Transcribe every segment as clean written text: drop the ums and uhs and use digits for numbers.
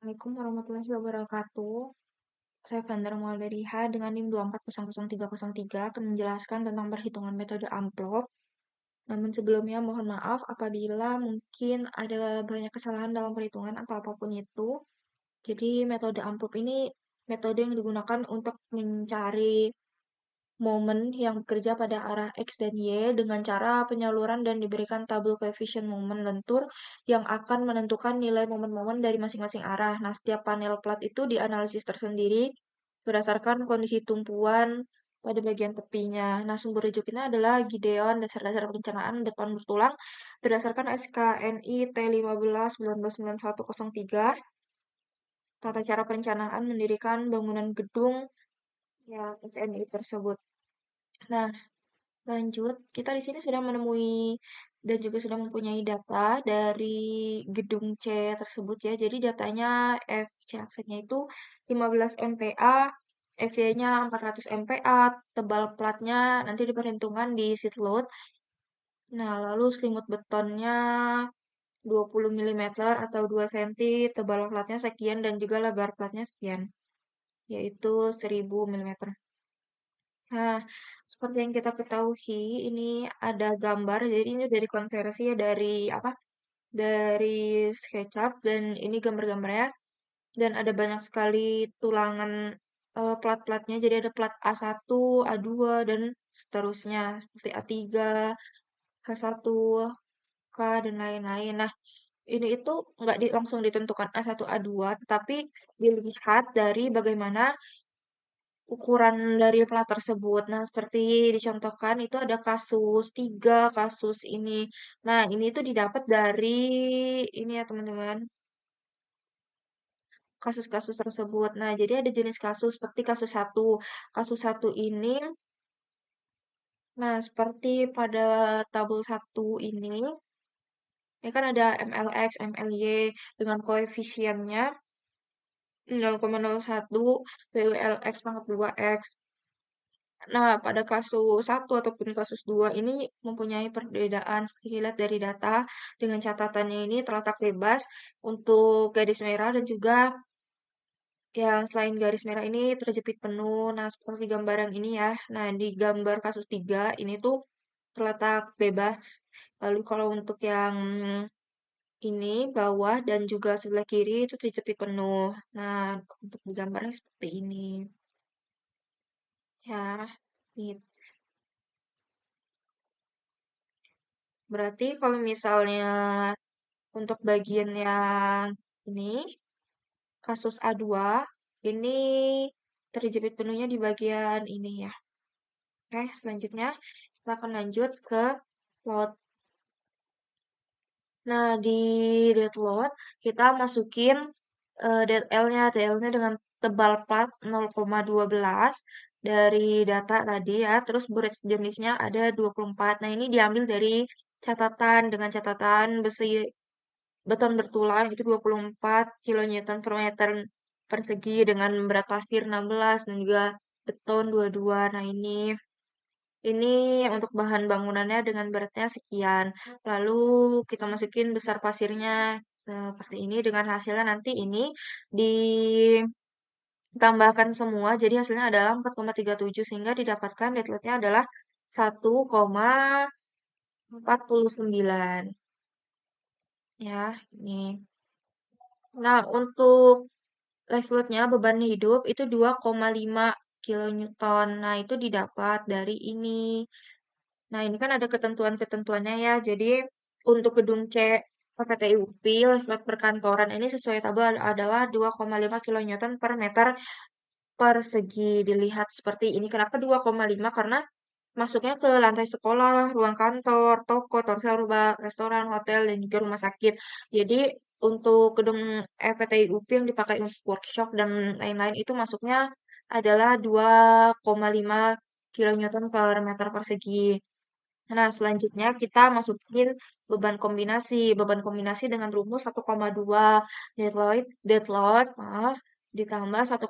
Assalamualaikum warahmatullahi wabarakatuh. Saya Vandar Maulana dengan NIM 2400303 akan menjelaskan tentang perhitungan metode amplop. Namun sebelumnya mohon maaf apabila mungkin ada banyak kesalahan dalam perhitungan atau apapun itu. Jadi metode amplop ini metode yang digunakan untuk mencari momen yang bekerja pada arah X dan Y dengan cara penyaluran dan diberikan tabel koefisien momen lentur yang akan menentukan nilai momen-momen dari masing-masing arah. Nah, setiap panel plat itu dianalisis tersendiri berdasarkan kondisi tumpuan pada bagian tepinya. Nah, sumber rujukannya adalah Gideon Dasar-Dasar Perencanaan Beton Bertulang berdasarkan SKNI T15 199103 tata cara perencanaan mendirikan bangunan gedung yang SNI tersebut. Nah, lanjut, kita di sini sudah menemui dan juga sudah mempunyai data dari gedung C tersebut ya. Jadi datanya FC aksennya itu 15 MPa, FY-nya 400 MPa, tebal platnya nanti diperhitungkan di sheet load. Nah, lalu selimut betonnya 20 mm atau 2 cm, tebal platnya sekian dan juga lebar platnya sekian, yaitu 1000 mm. Nah, seperti yang kita ketahui, ini ada gambar. Jadi ini dari konversi ya dari apa? Dari SketchUp dan ini gambar-gambarnya. Dan ada banyak sekali tulangan plat-platnya. Jadi ada plat A1, A2 dan seterusnya seperti A3, H1, K dan lain-lain. Nah, ini itu nggak langsung ditentukan A1, A2, tetapi dilihat dari bagaimana ukuran dari plat tersebut. Nah, seperti dicontohkan itu ada kasus 3, kasus ini. Nah, ini tuh didapat dari ini ya teman-teman, kasus-kasus tersebut. Nah, jadi ada jenis kasus seperti kasus satu. Kasus satu ini, nah seperti pada tabel 1 ini kan ada MLX, MLY dengan koefisiennya 0,01, WLX pangkat 2X. Nah, pada kasus satu ataupun kasus 2 ini mempunyai perbedaan. Dilihat dari data dengan catatannya ini terletak bebas untuk garis merah dan juga yang selain garis merah ini terjepit penuh. Nah, seperti gambar yang ini ya. Nah, di gambar kasus 3 ini tuh terletak bebas. Lalu kalau untuk yang ini bawah dan juga sebelah kiri itu terjepit penuh. Nah, untuk di gambarnya seperti ini. Ya, gitu. Berarti kalau misalnya untuk bagian yang ini, kasus A2, ini terjepit penuhnya di bagian ini ya. Oke, selanjutnya kita akan lanjut ke load. Nah, di dead load, kita masukin dead L-nya. Dead L-nya dengan tebal plat 0,12 dari data tadi ya. Terus bridge jenisnya ada 24. Nah, ini diambil dari catatan dengan catatan besi beton bertulang itu 24 kilonewton per meter persegi dengan berat pasir 16 dan juga beton 22. Nah, ini untuk bahan bangunannya dengan beratnya sekian. Lalu kita masukin besar pasirnya seperti ini dengan hasilnya nanti ini ditambahkan semua jadi hasilnya adalah 4,37 sehingga didapatkan deadload-nya adalah 1,49 ya ini. Nah, untuk live load-nya beban hidup itu 2,5 kilonewton. Nah, itu didapat dari ini. Nah, ini kan ada ketentuan-ketentuannya ya. Jadi, untuk gedung C PTUP, live load perkantoran ini sesuai tabel adalah 2,5 kilonewton per meter persegi. Dilihat seperti ini. Kenapa 2,5? Karena masuknya ke lantai sekolah, ruang kantor, toko, torserba, restoran, hotel, dan juga rumah sakit. Jadi untuk gedung FPTI UP yang dipakai untuk workshop dan lain-lain itu masuknya adalah 2,5 kilonewton per meter persegi. Nah, selanjutnya kita masukin beban kombinasi. Beban kombinasi dengan rumus 1,2 dead load, maaf, ditambah 1,6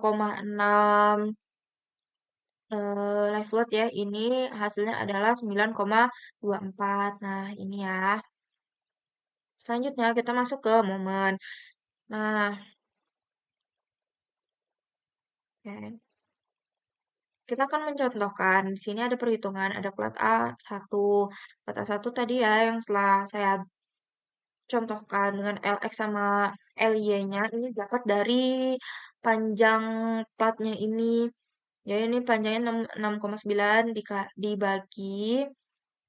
live load ya, ini hasilnya adalah 9,24. Nah, ini ya. Selanjutnya kita masuk ke momen. Nah, Oke. Kita akan mencontohkan, di sini ada perhitungan, ada plat A1. Plat A1 tadi ya yang setelah saya contohkan dengan LX sama LY-nya, ini dapat dari panjang platnya ini. Jadi ini panjangnya 6,9 dibagi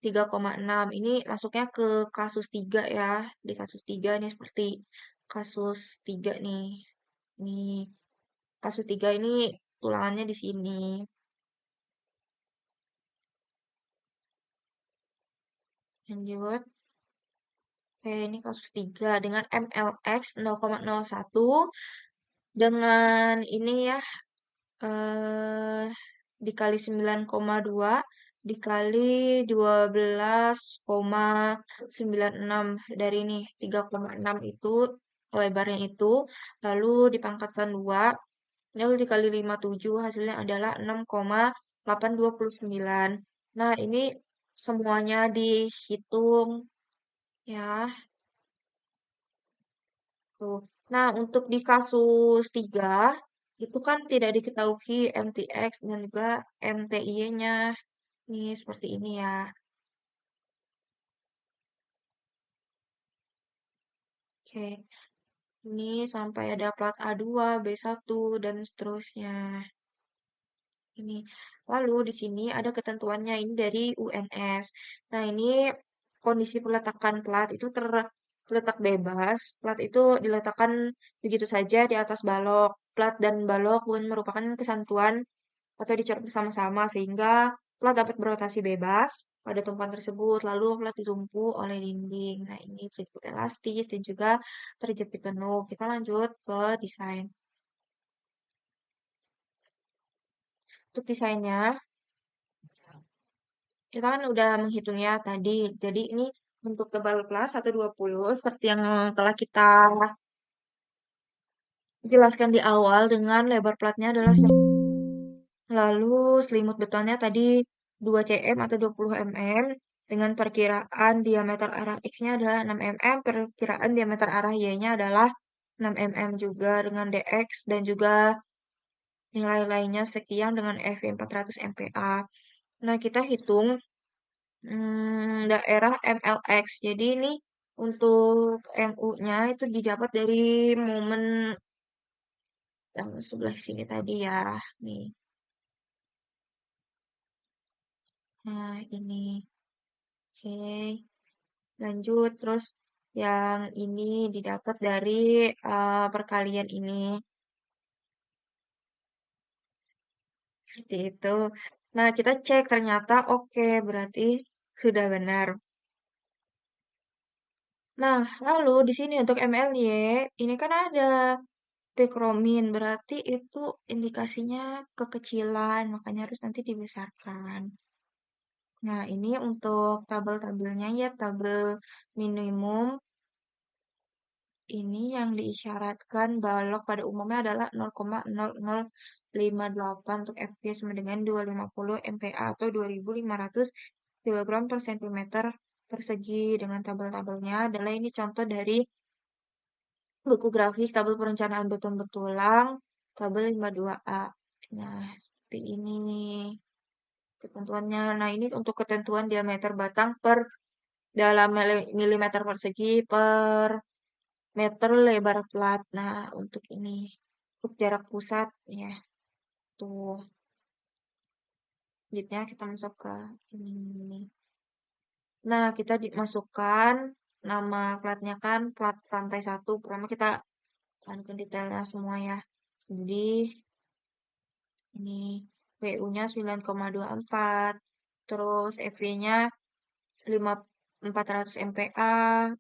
3,6. Ini masuknya ke kasus 3 ya. Di kasus 3 nih seperti kasus 3 nih. Ini kasus 3 ini tulangannya di sini. Lanjut. Oke, ini kasus 3 dengan MLX 0,01 dengan ini ya eh dikali 9,2 dikali 12,96 dari ini 3,6 itu lebarnya itu lalu dipangkatkan 2 lalu dikali 57 hasilnya adalah 6,829. Nah, ini semuanya dihitung ya. Tuh. Nah, untuk di kasus 3 itu kan tidak diketahui MTX dan juga MTY-nya. Nih, seperti ini ya. Oke, ini sampai ada plat A2, B1, dan seterusnya. Ini. Lalu di sini ada ketentuannya ini dari UNS. Nah, ini kondisi peletakan plat itu terletak bebas. Plat itu diletakkan begitu saja di atas balok. Plat dan balok pun merupakan kesatuan atau dicoret bersama-sama sehingga plat dapat berotasi bebas pada tumpuan tersebut. Lalu plat ditumpu oleh dinding. Nah, ini terjepit elastis dan juga terjepit penuh. Kita lanjut ke desain. Untuk desainnya, kita kan udah menghitungnya tadi. Jadi ini untuk tebal kelas 120 seperti yang telah kita jelaskan di awal dengan lebar platnya adalah lalu selimut betonnya tadi 2 cm atau 20 mm dengan perkiraan diameter arah X-nya adalah 6 mm, perkiraan diameter arah Y-nya adalah 6 mm juga dengan DX dan juga nilai lainnya sekian dengan FV 400 MPa. Nah, kita hitung daerah MLX. Jadi ini untuk MU-nya itu didapat dari momen yang sebelah sini tadi ya. Nih. Nah, ini. Oke. Lanjut. Terus yang ini didapat dari perkalian ini. Seperti itu. Nah, kita cek ternyata oke, berarti sudah benar. Nah, lalu di sini untuk MLY, ini kan ada Pikromin berarti itu indikasinya kekecilan, makanya harus nanti dibesarkan. Nah, ini untuk tabel-tabelnya ya, tabel minimum. Ini yang diisyaratkan balok pada umumnya adalah 0,0058 untuk fps sama dengan 250 MPa atau 2500 kg per cm persegi dengan tabel-tabelnya adalah ini contoh dari buku grafis tabel perencanaan beton bertulang, tabel 52A. Nah, seperti ini nih ketentuannya. Nah, ini untuk ketentuan diameter batang per dalam milimeter persegi per meter lebar plat. Nah, untuk ini, untuk jarak pusat, ya, tuh. Selanjutnya kita masuk ke ini. Nah, kita dimasukkan nama platnya kan plat lantai 1. Pertama kita cantumkan detailnya semua ya. Jadi ini WU-nya 9,24, terus FV-nya 400 MPa,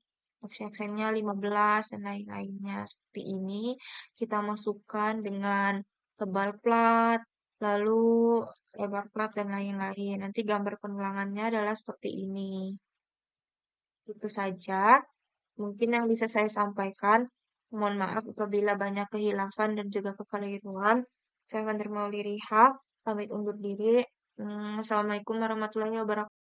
offset-nya 15 dan lain-lainnya. Seperti ini kita masukkan dengan tebal plat, lalu lebar plat dan lain-lain. Nanti gambar penulangannya adalah seperti ini. Itu saja mungkin yang bisa saya sampaikan. Mohon maaf apabila banyak kehilafan dan juga kekeliruan. Saya Fandri Mauliriha, pamit undur diri. Assalamualaikum warahmatullahi wabarakatuh.